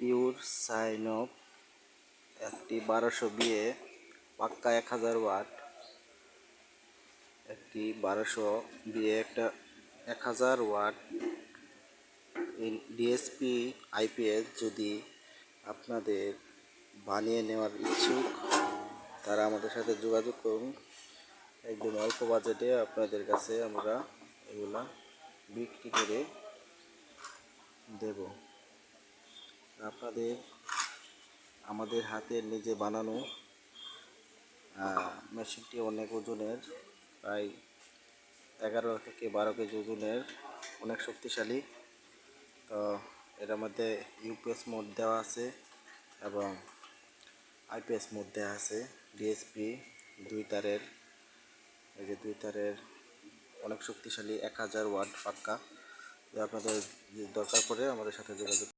Pure sine of একটি 1200 BA পাক্কা 1000 watt, একটি 1200 বিএ একটা 1000 ওয়াট ডিএসপি আইপিএস যদি আপনাদের বানিয়ে নেওয়ার ইচ্ছুক তারা আমাদের সাথে যোগাযোগ করুন। একদম অল্প বাজেটে আপনাদের কাছে আমরা এগুলা বিক্রি করে দেব। আপনাদের আমাদের হাতের নিজে বানানো মেশিনটি অনেক ওজনের, প্রায় 11 থেকে 12 কেজি ওজনের, অনেক শক্তিশালী। তো এটার মধ্যে ইউপিএস মোড দেওয়া আছে এবং আইপিএস মোড দেওয়া আছে। ডিএসপি 2 তারের, এই যে 2 তারের অনেক শক্তিশালী 1000 ওয়াট পাক্কা। আপনাদের দরকার পড়ে আমাদের সাথে যোগাযোগ